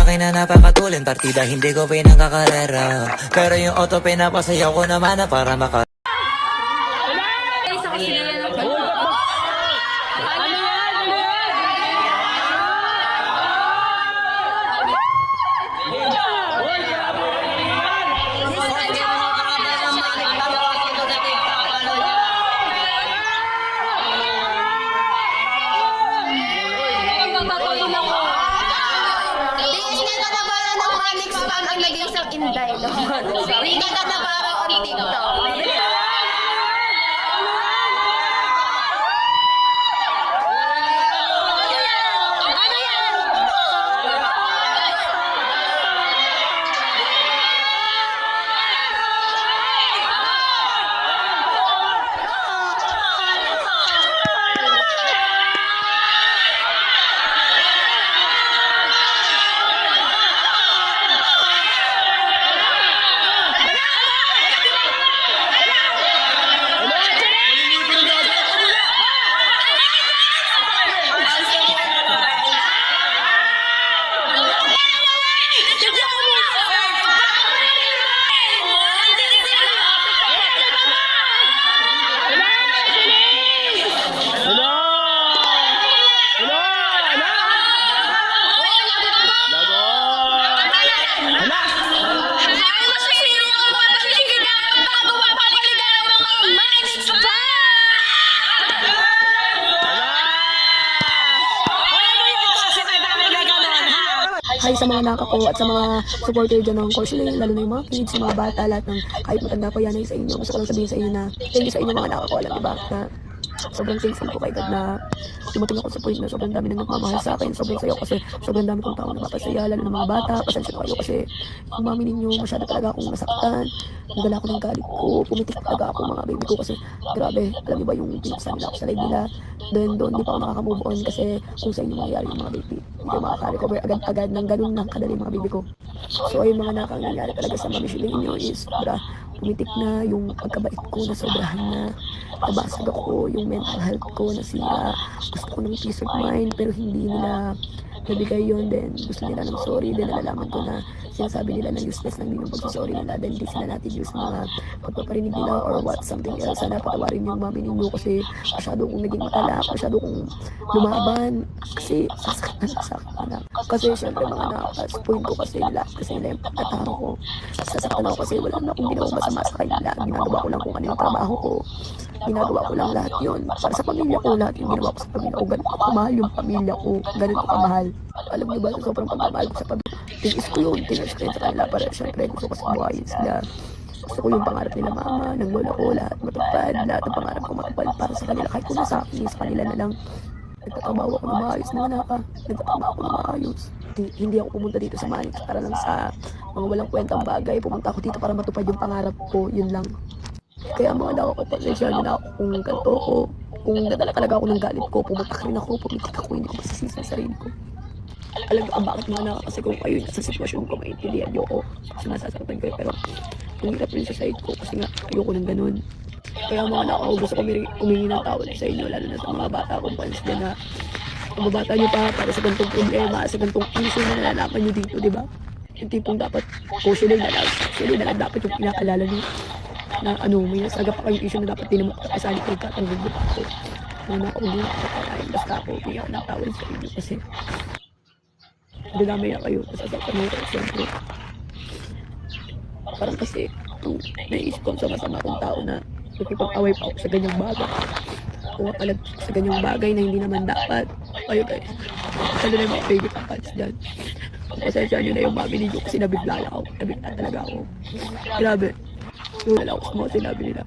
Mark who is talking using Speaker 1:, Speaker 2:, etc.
Speaker 1: akin na napakatulin, partida hindi ko pinangkakarera. Pero yung auto pinapasayaw ko naman na para maka
Speaker 2: ang naging isang inday. Hindi ka na parang on TikTok.
Speaker 3: Hi sa mga nakako at sa mga supporter dyan ng Courseling, lalo na yung mga kids, yung mga bata, lahat ng kahit matanda pa yan ay sa inyo. Gusto ko lang sabihin sa inyo na thank you sa inyo mga nakako, alam diba? Na sobrang thankful ko kay God na dumating ako sa point na sobrang dami nang nagmamahal sa akin. Sobrang sayo kasi sobrang dami kong tao na napapasaya, lalo ng mga bata. Pasensya na kayo kasi yung mami ninyo masyado talaga akong nasaktan. Nagdala ako ng galit ko, pumitik talaga ako mga baby ko kasi grabe, alam niyo ba yung pinaksan nila ako sa live nila. Doon di pa ako makaka-move on kasi kung sa inyo mangyayari yung mga baby, hindi ako makaka-recover agad-agad ng ganun ng kadali mga baby ko. So ayun mga nakangyayari talaga sa mami siling inyo is sobra pumitik na yung pagkabait ko na sobrahan na nabasag ako, yung mental health ko nasira. Gusto ko ng peace of mind pero hindi nila nabigay yun. Then gusto nila ng sorry, then nalalaman ko na sinasabi nila na useless lang din yung pagsasorry nila, then hindi sila natin use mga pagpaparinig nila or what something else. Sana patawarin yung mami ninyo kasi masyado kong naging matalak, masyado kong lumaban kasi sasaktan sa akin. Kasi syempre mga nakas point ko kasi nila yung pagkatao ko, sasaktan ako kasi wala na akong ginawang masama sa kanila. Ginagawa ko lang kung ano yung trabaho ko, ginagawa ko lang lahat yun para sa pamilya ko. Lahat yung ginawa ko sa pamilya ko, ganun ko kamahal yung pamilya ko, ganun ko kamahal. Alam niyo ba, sa sobrang pagmamahal ko sa pamilya, tinis ko yun sa kanila para syempre gusto ko sa buhayin sila. Gusto ko yung pangarap nila mama, ng lola ko, lahat matupad, lahat ng pangarap ko matupad para sa kanila. Kahit kung nasa akin, sa kanila na lang. Nagtatrabaho ako na maayos, mga naka, nagtatrabaho ako na maayos. Hindi ako pumunta dito sa Manix para lang sa mga walang kwentang bagay. Pumunta ako dito para matupad yung pangarap ko, yun lang. Kaya mga naka ko, pasensya na ako kung ganito ko, kung nadala talaga ako ng galit ko, pumunta rin ako, pumitik ako, hindi ko masasisi sa sarili ko. Alam ko bakit mga naka, kasi kung kayo nasa sitwasyon ko, maintindihan nyo ko kasi nasasaktan ko, pero ang hirap rin sa side ko kasi nga ayoko ng ganun. Kaya mga naka, gusto ko humingi ng tawad sa inyo, lalo na sa mga bata kong fans dyan na mababata nyo pa para sa ganitong problema, sa ganitong issue na nalalaman nyo dito, di ba? Yung tipong dapat Courseling na lang dapat yung pinakalala nyo na may nasaga pa kayong issue na dapat din naman kasali kayo katanggol mo ako. Mga ako din ako kakain, basta ako humingi ako ng tawad sa inyo kasi dinamay na kayo, nasasaktan mo kayo siyempre. Parang kasi naisip ko sa masama kong tao na nakipag-away pa ako sa ganyang bagay. Kung kapalag sa ganyang bagay na hindi naman dapat. Kayo guys, lalo na yung mga baby papads dyan. Pasensya nyo na yung mami ninyo kasi nabigla talaga ako. Grabe. Yung wala ako sa mga sinabi nila.